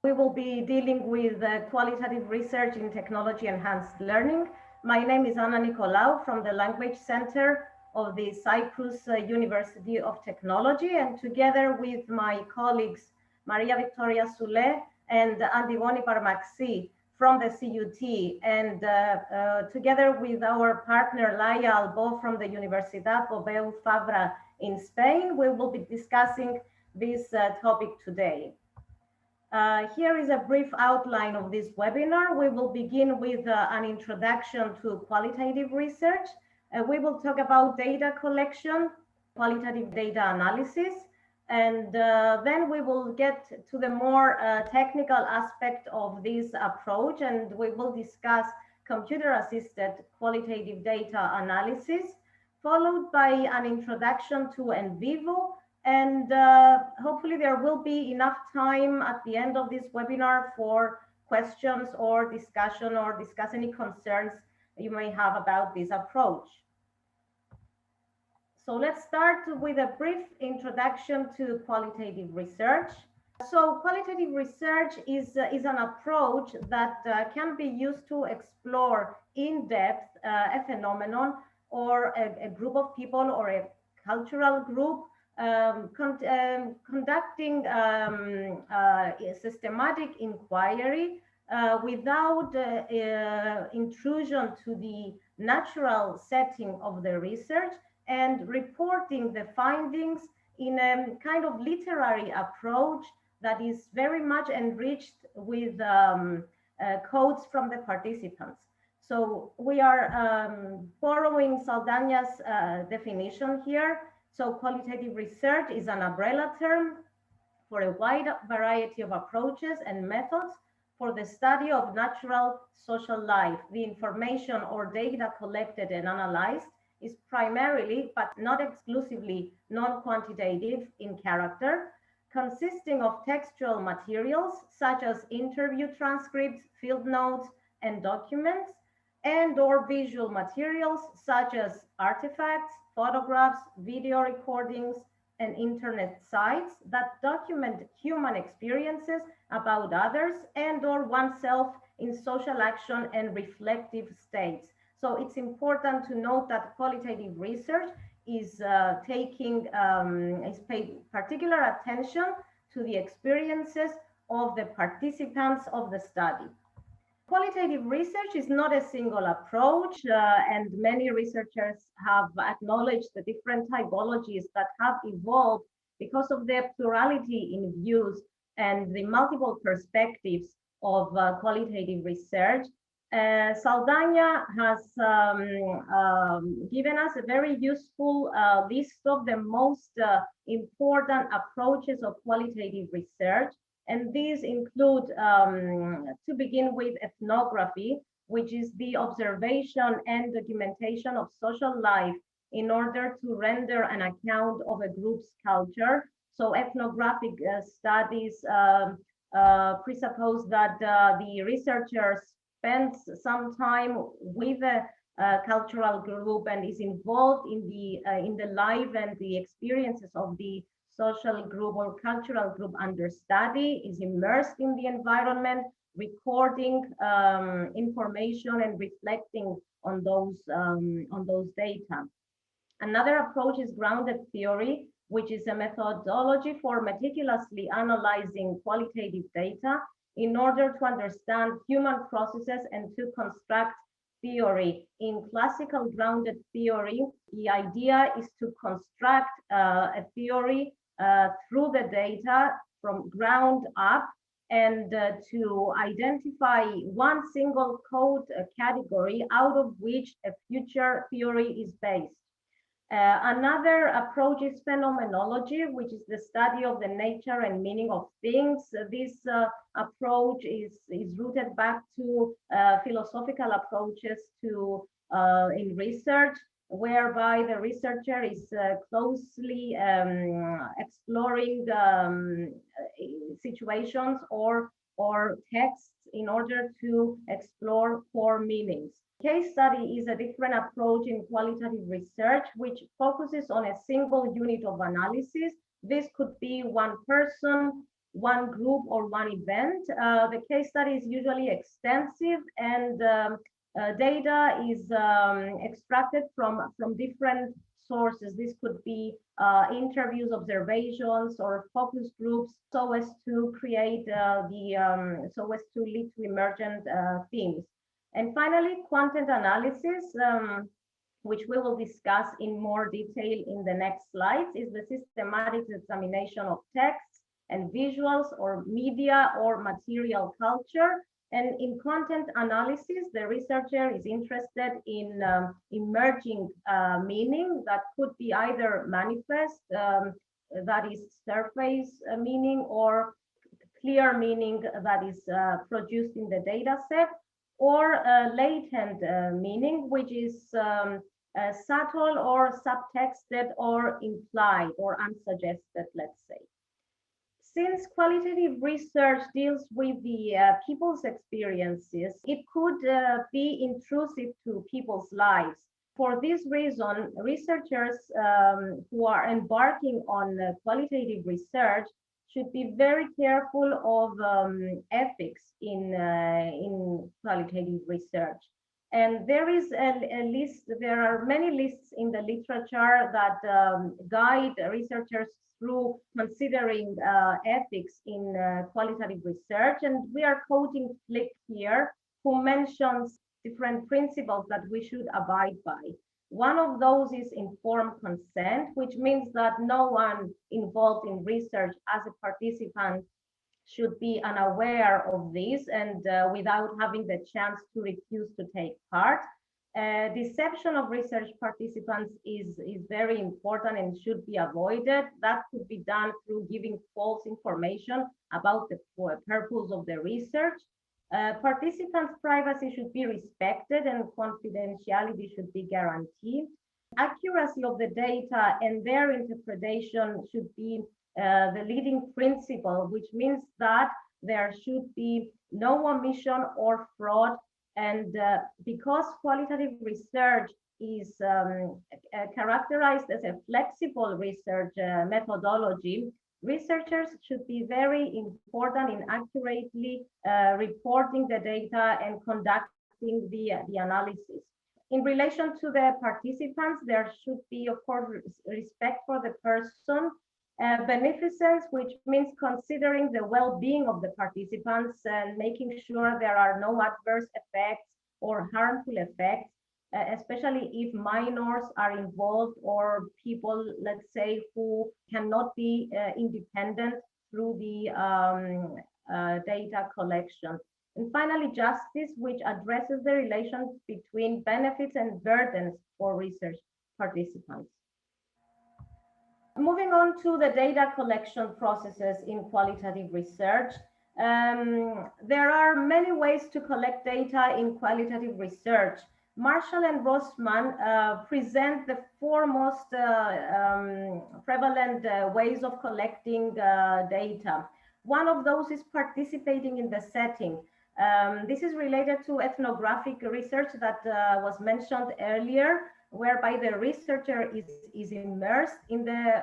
We will be dealing with qualitative research in technology-enhanced learning. My name is Nicolaou from the Language Center of the Cyprus University of Technology, and together with my colleagues Maria Victoria Soule and Antigoni Parmaxi from the CUT, and together with our partner Laia Albo from the Universidad Pompeu Fabra in Spain, we will be discussing this topic today. Here is a brief outline of this webinar. We will begin with an introduction to qualitative research. We will talk about data collection, qualitative data analysis, and then we will get to the more technical aspect of this approach, and we will discuss computer-assisted qualitative data analysis, followed by an introduction to NVivo. And hopefully there will be enough time at the end of this webinar for questions or discussion, or discuss any concerns you may have about this approach. So let's start with a brief introduction to qualitative research. So qualitative research is an approach that can be used to explore in depth a phenomenon or a group of people or a cultural group, conducting a systematic inquiry without intrusion to the natural setting of the research, and reporting the findings in a kind of literary approach that is very much enriched with quotes from the participants. So we are borrowing Saldanha's definition here. So qualitative research is an umbrella term for a wide variety of approaches and methods for the study of natural social life. The information or data collected and analyzed is primarily, but not exclusively, non-quantitative in character, consisting of textual materials such as interview transcripts, field notes, and documents, and or visual materials such as artifacts, photographs, video recordings, and internet sites that document human experiences about others and or oneself in social action and reflective states. So it's important to note that qualitative research is paying particular attention to the experiences of the participants of the study. Qualitative research is not a single approach, and many researchers have acknowledged the different typologies that have evolved because of their plurality in views and the multiple perspectives of qualitative research. Saldanha has given us a very useful list of the most important approaches of qualitative research. And these include, to begin with, ethnography, which is the observation and documentation of social life in order to render an account of a group's culture. So ethnographic studies presuppose that the researcher spends some time with a cultural group and is involved in the life and the experiences of the social group or cultural group under study, is immersed in the environment, recording information and reflecting on those data. Another approach is grounded theory, which is a methodology for meticulously analyzing qualitative data in order to understand human processes and to construct theory. In classical grounded theory, the idea is to construct a theory through the data from ground up, and to identify one single code category out of which a future theory is based. Another approach is phenomenology, which is the study of the nature and meaning of things. This approach is rooted back to philosophical approaches to in research, whereby the researcher is closely exploring situations or texts in order to explore core meanings. Case study is a different approach in qualitative research, which focuses on a single unit of analysis. This could be one person, one group or one event. The case study is usually extensive, and data is extracted from different sources. This could be interviews, observations, or focus groups, so as to create so as to lead to emergent themes. And finally, content analysis, which we will discuss in more detail in the next slides, is the systematic examination of texts and visuals or media or material culture. And in content analysis, the researcher is interested in emerging meaning that could be either manifest, that is surface meaning, or clear meaning that is produced in the data set, or latent meaning, which is subtle or subtexted or implied or unsuggested, let's say. Since qualitative research deals with the people's experiences, it could be intrusive to people's lives. For this reason, researchers who are embarking on qualitative research should be very careful of ethics in qualitative research. And there is a list, there are many lists in the literature that guide researchers through considering ethics in qualitative research. And we are quoting Flick here, who mentions different principles that we should abide by. One of those is informed consent, which means that no one involved in research as a participant should be unaware of this and without having the chance to refuse to take part. Deception of research participants is very important and should be avoided. That could be done through giving false information about the purpose of the research. Participants' privacy should be respected and confidentiality should be guaranteed. Accuracy of the data and their interpretation should be the leading principle, which means that there should be no omission or fraud. And because qualitative research is characterized as a flexible research methodology, researchers should be very important in accurately reporting the data and conducting the analysis. In relation to the participants, there should be, of course, respect for the person, beneficence, which means considering the well-being of the participants and making sure there are no adverse effects or harmful effects, especially if minors are involved or people, let's say, who cannot be independent through the data collection. And finally, justice, which addresses the relations between benefits and burdens for research participants. Moving on to the data collection processes in qualitative research. There are many ways to collect data in qualitative research. Marshall and Rossman present the four most prevalent ways of collecting data. One of those is participating in the setting. This is related to ethnographic research that was mentioned earlier, whereby the researcher is immersed in the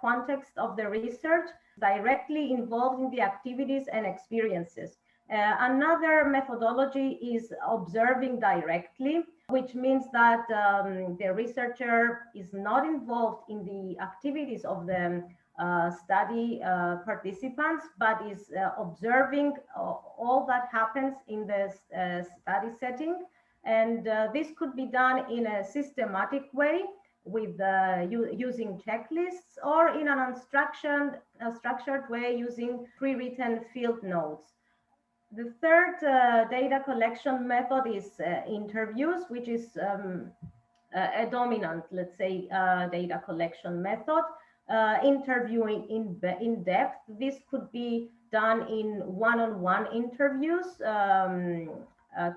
context of the research, directly involved in the activities and experiences. Another methodology is observing directly, which means that the researcher is not involved in the activities of the study participants, but is observing all that happens in the study setting. And this could be done in a systematic way with using checklists, or in an unstructured way using pre-written field notes. The third data collection method is interviews, which is a dominant, let's say, data collection method. Interviewing in depth. This could be done in one-on-one interviews,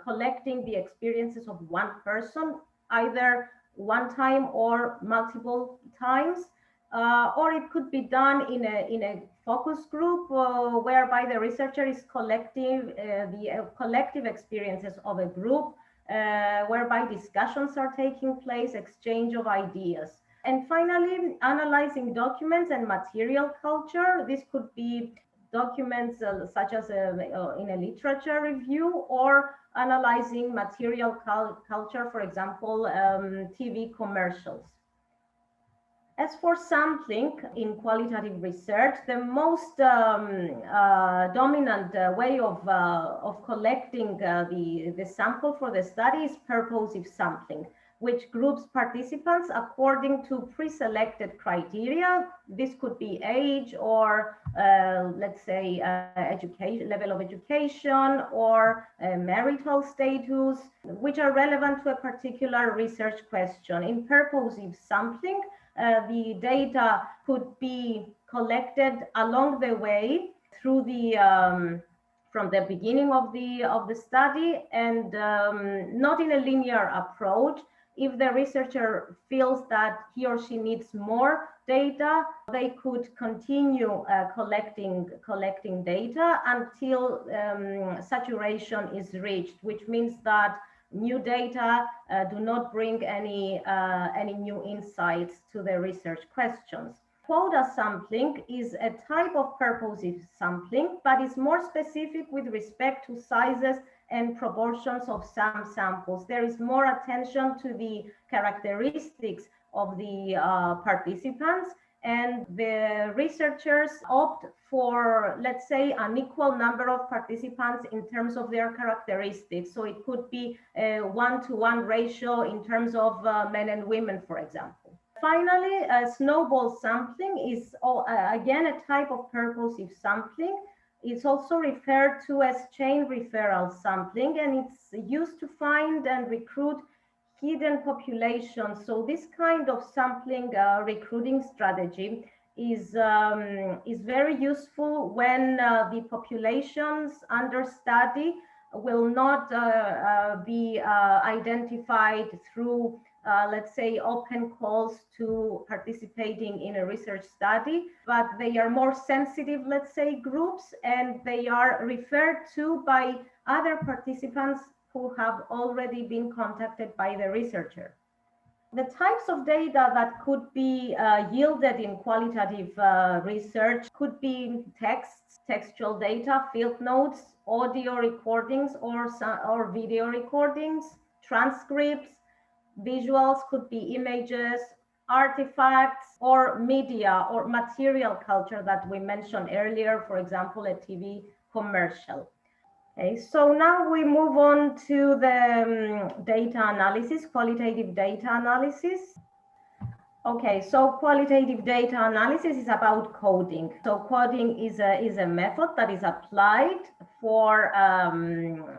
collecting the experiences of one person, either one time or multiple times, or it could be done in a focus group whereby the researcher is collecting the collective experiences of a group, whereby discussions are taking place, exchange of ideas. And finally, analyzing documents and material culture. This could be documents such as in a literature review, or analyzing material culture, for example, TV commercials. As for sampling in qualitative research, the most dominant way of collecting the sample for the study is purposive sampling, which groups participants according to pre-selected criteria. This could be age, or let's say education, level of education, or marital status, which are relevant to a particular research question. In purposive sampling, the data could be collected along the way through the from the beginning of the study, and not in a linear approach. If the researcher feels that he or she needs more data, they could continue collecting data until saturation is reached, which means that new data do not bring any new insights to the research questions. Quota sampling is a type of purposive sampling, but is more specific with respect to sizes and proportions of some samples. There is more attention to the characteristics of the participants, and the researchers opt for, let's say, an equal number of participants in terms of their characteristics. So it could be a 1-to-1 ratio in terms of men and women, for example. Finally, snowball sampling is again a type of purposive sampling. It's also referred to as chain referral sampling, and it's used to find and recruit hidden populations. So this kind of sampling recruiting strategy is very useful when the populations under study will not be identified through let's say open calls to participating in a research study, but they are more sensitive, let's say, groups, and they are referred to by other participants who have already been contacted by the researcher. The types of data that could be yielded in qualitative research could be texts, textual data, field notes, audio recordings, or video recordings, transcripts. Visuals could be images, artifacts, or media or material culture that we mentioned earlier, for example, a TV commercial. Okay, so now we move on to the data analysis, qualitative data analysis. Okay, so qualitative data analysis is about coding. So coding is a method that is applied for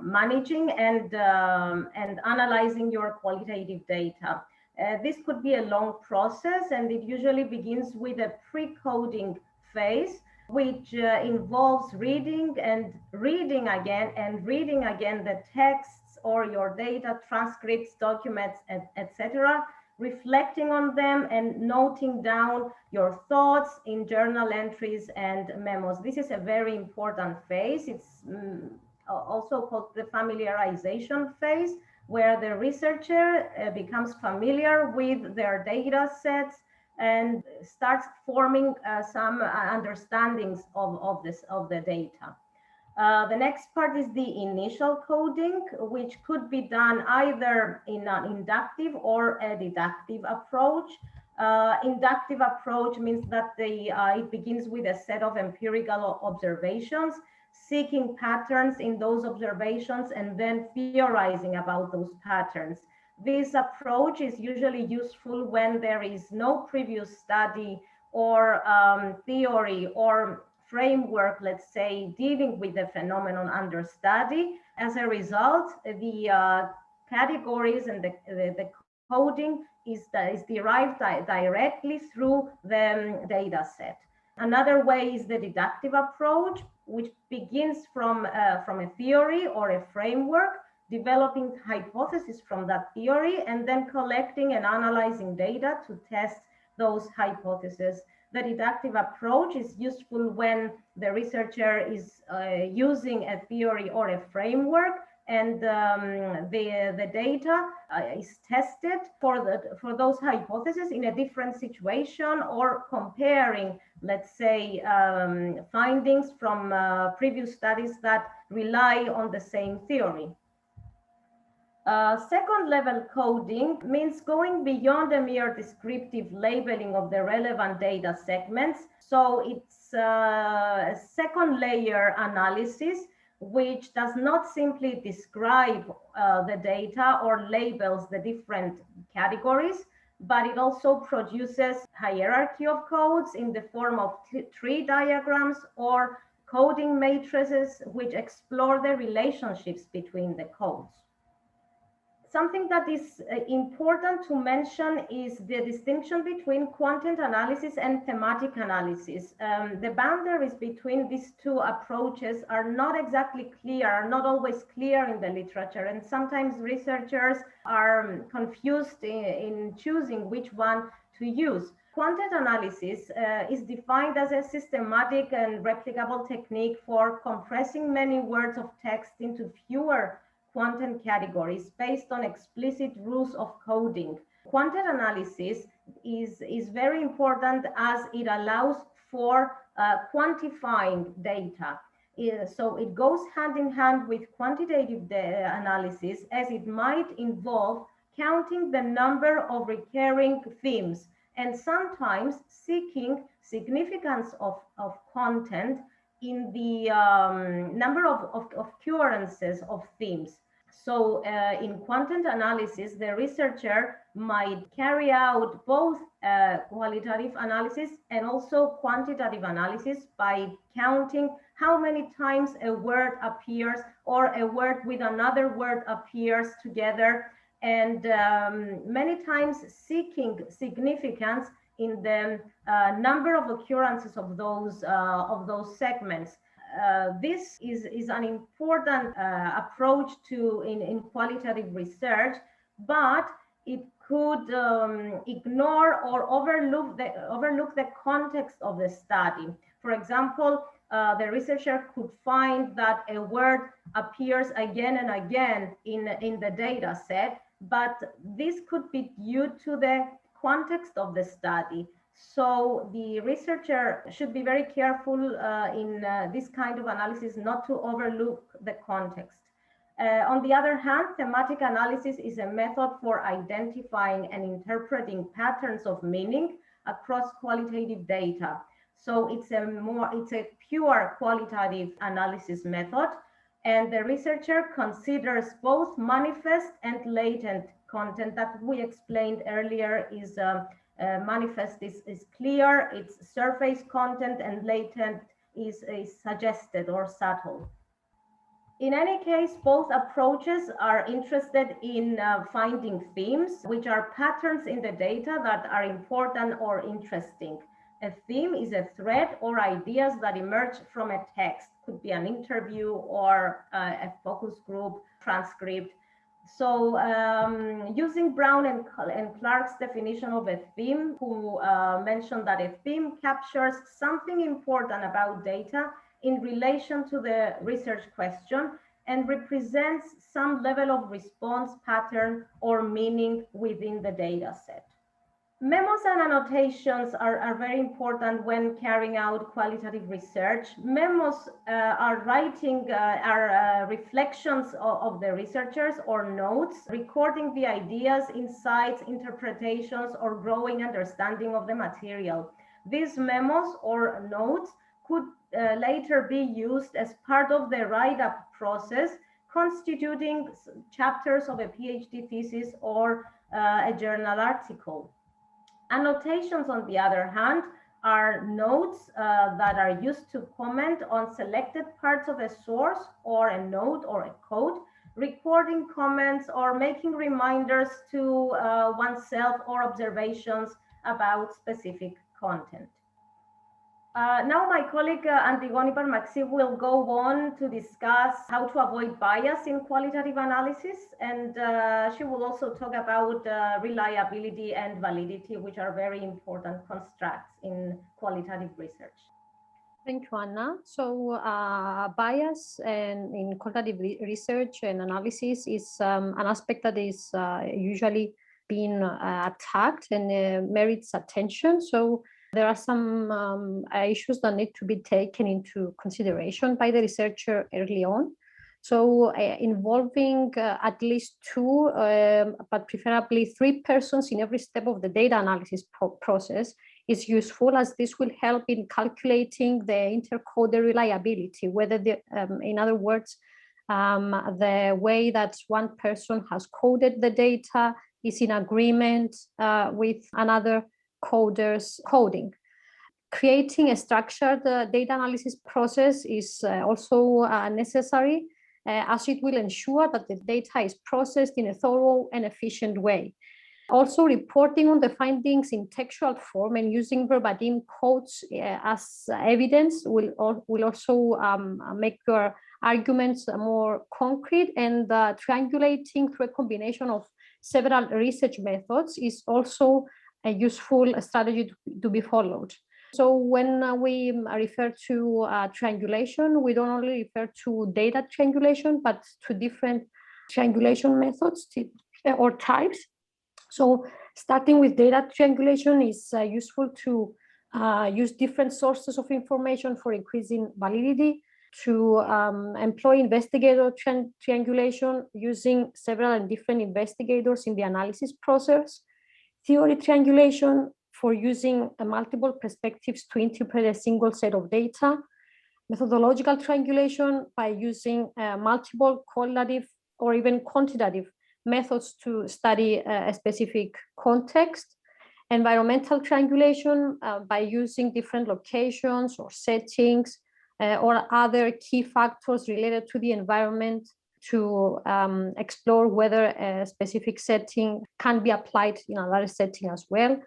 managing and analyzing your qualitative data. This could be a long process, and it usually begins with a pre-coding phase, which involves reading again the texts or your data, transcripts, documents, etc., reflecting on them and noting down your thoughts in journal entries and memos. This is a very important phase. It's also called the familiarization phase, where the researcher becomes familiar with their data sets and starts forming some understandings of the data. The next part is the initial coding, which could be done either in an inductive or a deductive approach. Inductive approach means that it begins with a set of empirical observations, seeking patterns in those observations, and then theorizing about those patterns. This approach is usually useful when there is no previous study or theory or framework, let's say, dealing with the phenomenon under study. As a result, the categories and the coding is derived directly through the data set. Another way is the deductive approach, which begins from a theory or a framework, developing hypotheses from that theory, and then collecting and analyzing data to test those hypotheses. The deductive approach is useful when the researcher is using a theory or a framework and the data is tested for those hypotheses in a different situation, or comparing, let's say, findings from previous studies that rely on the same theory. Second level coding means going beyond a mere descriptive labeling of the relevant data segments. So it's a second layer analysis, which does not simply describe the data or labels the different categories, but it also produces hierarchy of codes in the form of tree diagrams or coding matrices, which explore the relationships between the codes. Something that is important to mention is the distinction between content analysis and thematic analysis. The boundaries between these two approaches are not exactly clear, are not always clear in the literature, and sometimes researchers are confused in choosing which one to use. Content analysis is defined as a systematic and replicable technique for compressing many words of text into fewer content categories based on explicit rules of coding. Content analysis is very important as it allows for quantifying data. So it goes hand in hand with quantitative analysis, as it might involve counting the number of recurring themes and sometimes seeking significance of content in the number of occurrences of themes. So in content analysis, the researcher might carry out both qualitative analysis and also quantitative analysis by counting how many times a word appears or a word with another word appears together, and many times seeking significance in the number of occurrences of those segments. This is an important approach in qualitative research, but it could ignore or overlook the context of the study. For example, the researcher could find that a word appears again and again in the data set, but this could be due to the context of the study. So the researcher should be very careful in this kind of analysis not to overlook the context. On the other hand, thematic analysis is a method for identifying and interpreting patterns of meaning across qualitative data. So it's a pure qualitative analysis method, and the researcher considers both manifest and latent content that we explained earlier. Is manifest is clear, it's surface content, and latent is suggested or subtle. In any case, both approaches are interested in finding themes, which are patterns in the data that are important or interesting. A theme is a thread or ideas that emerge from a text. Could be an interview or a focus group transcript. So using Brown and Clark's definition of a theme, who mentioned that a theme captures something important about data in relation to the research question and represents some level of response pattern or meaning within the data set. Memos and annotations are very important when carrying out qualitative research. Memos are reflections of the researchers or notes, recording the ideas, insights, interpretations, or growing understanding of the material. These memos or notes could later be used as part of the write-up process, constituting chapters of a PhD thesis or a journal article. Annotations, on the other hand, are notes that are used to comment on selected parts of a source or a node or a code, recording comments or making reminders to oneself or observations about specific content. Now my colleague Antigoni Parmaxi will go on to discuss how to avoid bias in qualitative analysis, and she will also talk about reliability and validity, which are very important constructs in qualitative research. Thank you, Anna. So bias and in qualitative research and analysis is an aspect that is usually being attacked and merits attention. So there are some issues that need to be taken into consideration by the researcher early on. So involving at least two, but preferably three persons in every step of the data analysis process is useful, as this will help in calculating the intercoder reliability, whether in other words, the way that one person has coded the data is in agreement with another coder's coding. Creating a structured data analysis process is also necessary, as it will ensure that the data is processed in a thorough and efficient way. Also, reporting on the findings in textual form and using verbatim quotes as evidence will also make your arguments more concrete, and triangulating through a combination of several research methods is also a useful strategy to be followed. So when we refer to triangulation, we don't only refer to data triangulation, but to different triangulation methods or types. So starting with data triangulation is useful to use different sources of information for increasing validity, to employ investigator triangulation using several and different investigators in the analysis process, theory triangulation for using multiple perspectives to interpret a single set of data, methodological triangulation by using multiple qualitative or even quantitative methods to study a specific context, environmental triangulation by using different locations or settings or other key factors related to the environment to explore whether a specific setting can be applied in another setting as well.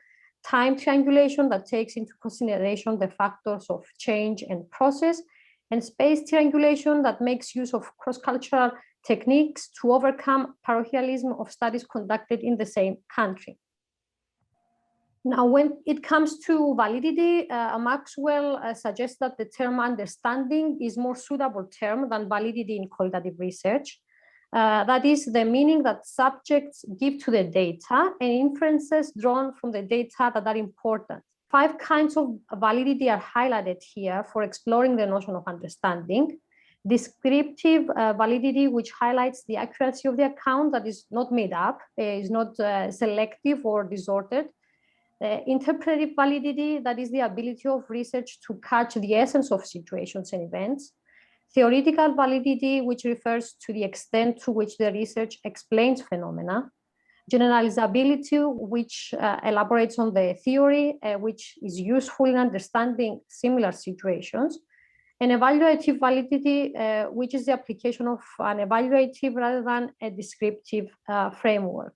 Time triangulation that takes into consideration the factors of change and process, and space triangulation that makes use of cross-cultural techniques to overcome parochialism of studies conducted in the same country. Now, when it comes to validity, Maxwell suggests that the term understanding is more suitable term than validity in qualitative research. That is the meaning that subjects give to the data and inferences drawn from the data that are important. 5 kinds of validity are highlighted here for exploring the notion of understanding. Descriptive validity, which highlights the accuracy of the account that is not made up, is not selective or distorted. Interpretive validity, that is the ability of research to catch the essence of situations and events. Theoretical validity, which refers to the extent to which the research explains phenomena. Generalizability, which elaborates on the theory, which is useful in understanding similar situations. And evaluative validity, which is the application of an evaluative rather than a descriptive framework.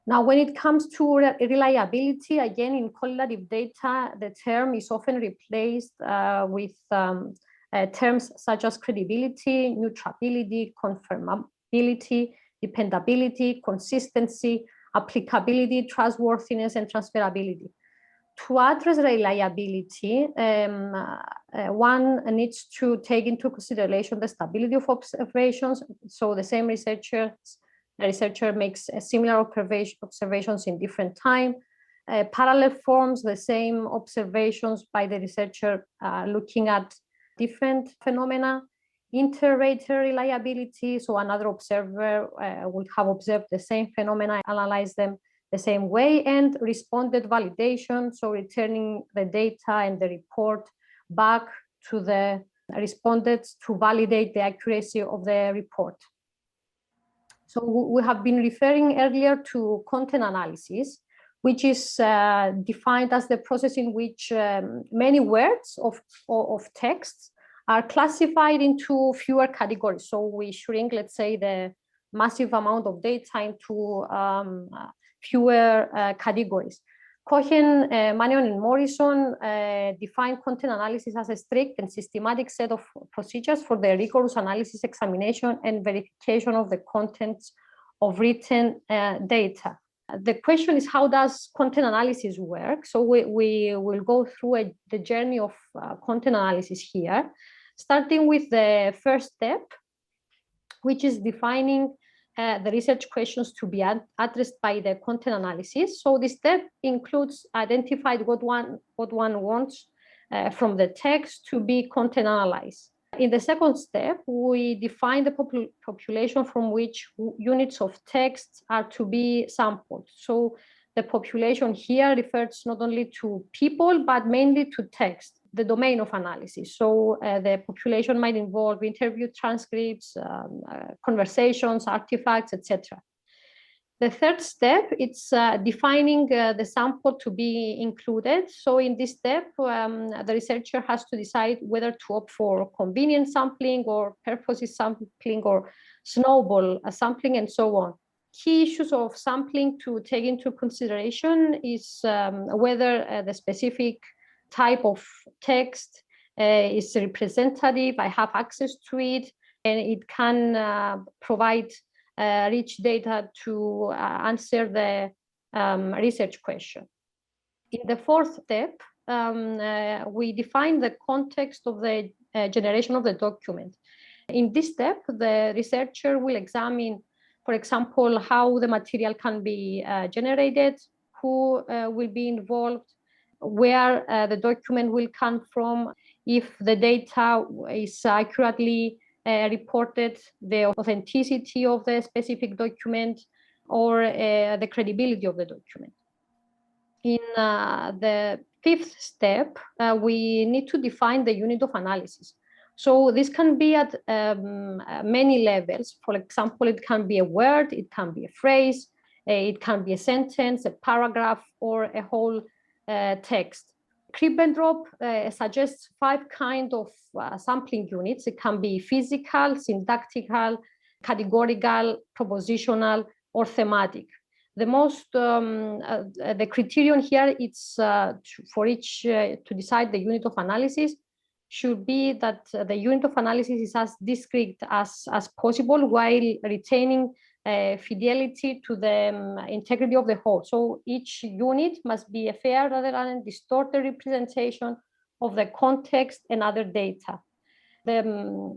Now, when it comes to reliability, again, in qualitative data, the term is often replaced with terms such as credibility, neutrality, confirmability, dependability, consistency, applicability, trustworthiness, and transferability. To address reliability, one needs to take into consideration the stability of observations. So the same researcher makes similar observations in different time. Parallel forms, the same observations by the researcher looking at different phenomena. Inter-rater reliability, so another observer would have observed the same phenomena, analyze them the same way. And responded validation, so returning the data and the report back to the respondents to validate the accuracy of the report. So we have been referring earlier to content analysis, which is defined as the process in which many words of texts are classified into fewer categories. So we shrink, let's say, the massive amount of data into fewer categories. Cohen, Manion, and Morrison define content analysis as a strict and systematic set of procedures for the rigorous analysis, examination, and verification of the contents of written data. The question is, how does content analysis work? So we will go through the journey of content analysis here, starting with the first step, which is defining the research questions to be addressed by the content analysis. So this step includes identifying what one wants from the text to be content analyzed. In the second step, we define the population from which units of text are to be sampled. So the population here refers not only to people, but mainly to text, the domain of analysis. So the population might involve interview transcripts, conversations, artifacts, etc. The third step, it's defining the sample to be included. So in this step, the researcher has to decide whether to opt for convenient sampling or purposive sampling or snowball sampling and so on. Key issues of sampling to take into consideration is whether the specific type of text is representative, I have access to it, and it can provide rich data to answer the research question. In the fourth step, we define the context of the generation of the document. In this step, the researcher will examine, for example, how the material can be generated, who will be involved, where the document will come from, if the data is accurately reported, the authenticity of the specific document, or the credibility of the document. In the fifth step, we need to define the unit of analysis. So this can be at many levels. For example, it can be a word, it can be a phrase, it can be a sentence, a paragraph, or a whole text. Krippendrop suggests 5 kinds of sampling units. It can be physical, syntactical, categorical, propositional, or thematic. The most, the criterion here is for each to decide the unit of analysis should be that the unit of analysis is as discrete as possible while retaining fidelity to the integrity of the whole. So each unit must be a fair rather than distorted representation of the context and other data. The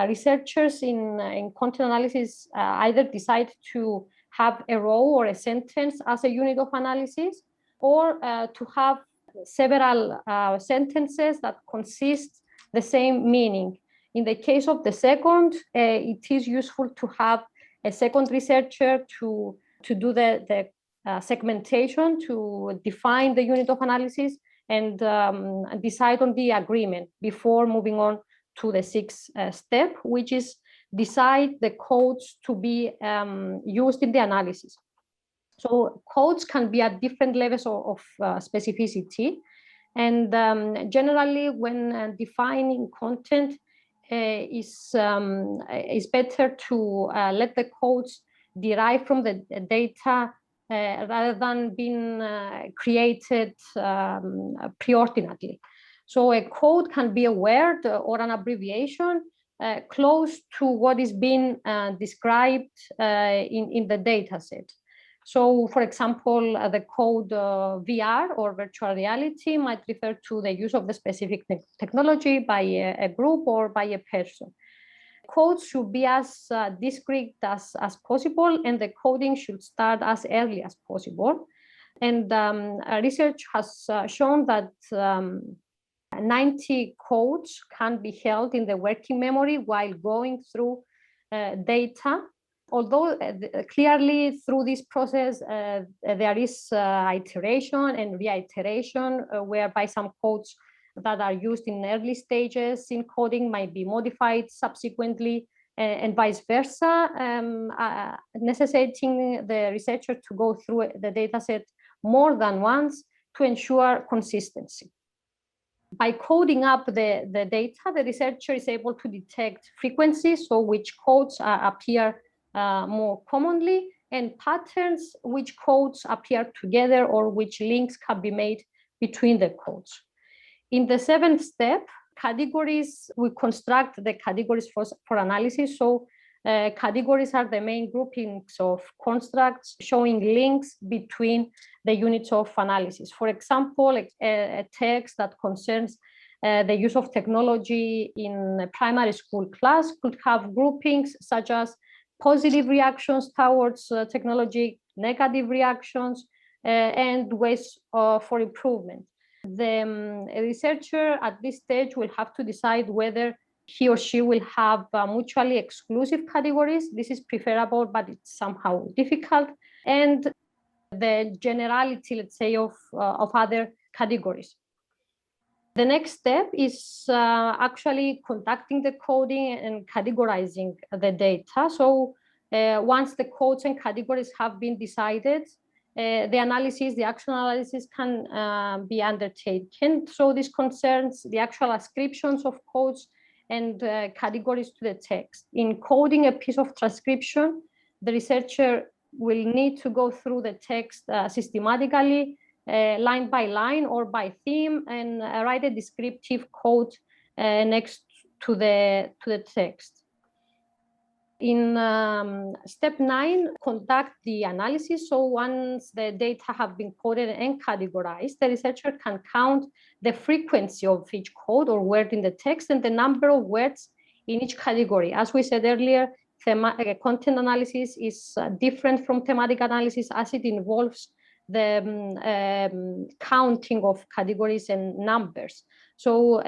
researchers in content analysis either decide to have a row or a sentence as a unit of analysis, or to have several sentences that consist the same meaning. In the case of the second, it is useful to have a second researcher to do the segmentation, to define the unit of analysis and decide on the agreement before moving on to the sixth step, which is decide the codes to be used in the analysis. So codes can be at different levels of specificity. And generally, when defining content, is better to let the codes derive from the data rather than being created preordinately. So a code can be a word or an abbreviation close to what is being described in the data set. So, for example, the code VR or virtual reality might refer to the use of the specific technology by a group or by a person. Codes should be as discrete as possible, and the coding should start as early as possible. And research has shown that 90 codes can be held in the working memory while going through data. Although clearly through this process, there is iteration and reiteration, whereby some codes that are used in early stages in coding might be modified subsequently, and vice versa, necessitating the researcher to go through the dataset more than once to ensure consistency. By coding up the data, the researcher is able to detect frequencies, so which codes appear more commonly, and patterns, which codes appear together or which links can be made between the codes. In the seventh step, categories, we construct the categories for analysis. So Categories are the main groupings of constructs showing links between the units of analysis. For example, a text that concerns the use of technology in a primary school class could have groupings such as positive reactions towards technology, negative reactions, and ways for improvement. The researcher at this stage will have to decide whether he or she will have mutually exclusive categories. This is preferable, but it's somehow difficult. And the generality, let's say, of other categories. The next step is actually conducting the coding and categorizing the data. So once the codes and categories have been decided, the analysis, the actual analysis can be undertaken. So this concerns the actual ascriptions of codes and categories to the text. In coding a piece of transcription, the researcher will need to go through the text systematically, line by line or by theme, and write a descriptive code next to the text. In step 9, conduct the analysis. So once the data have been coded and categorized, the researcher can count the frequency of each code or word in the text and the number of words in each category. As we said earlier, content analysis is different from thematic analysis as it involves the counting of categories and numbers. So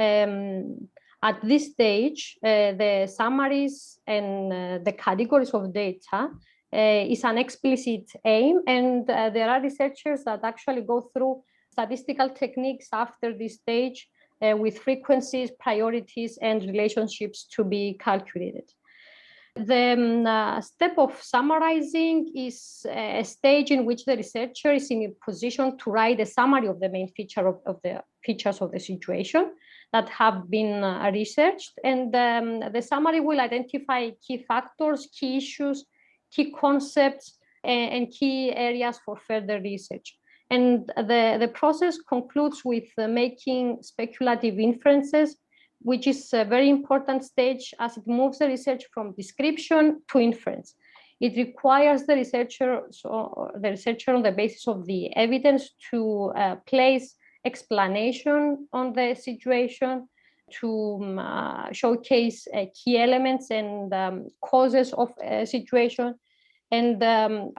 at this stage, the summaries and the categories of data is an explicit aim, and there are researchers that actually go through statistical techniques after this stage with frequencies, priorities, and relationships to be calculated. The step of summarizing is a stage in which the researcher is in a position to write a summary of the main features of the situation that have been researched, and the summary will identify key factors, key issues, key concepts, and key areas for further research. And the process concludes with making speculative inferences, which is a very important stage as it moves the research from description to inference. It requires the researcher on the basis of the evidence to place explanation on the situation, to showcase key elements and causes of a situation, and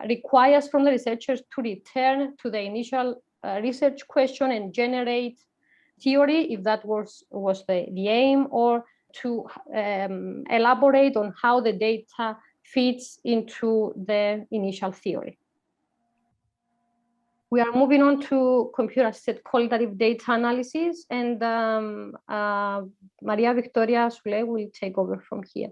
requires from the researchers to return to the initial research question and generate theory, if that was the aim, or to elaborate on how the data fits into the initial theory. We are moving on to computer-assisted qualitative data analysis, and Maria Victoria Sule will take over from here.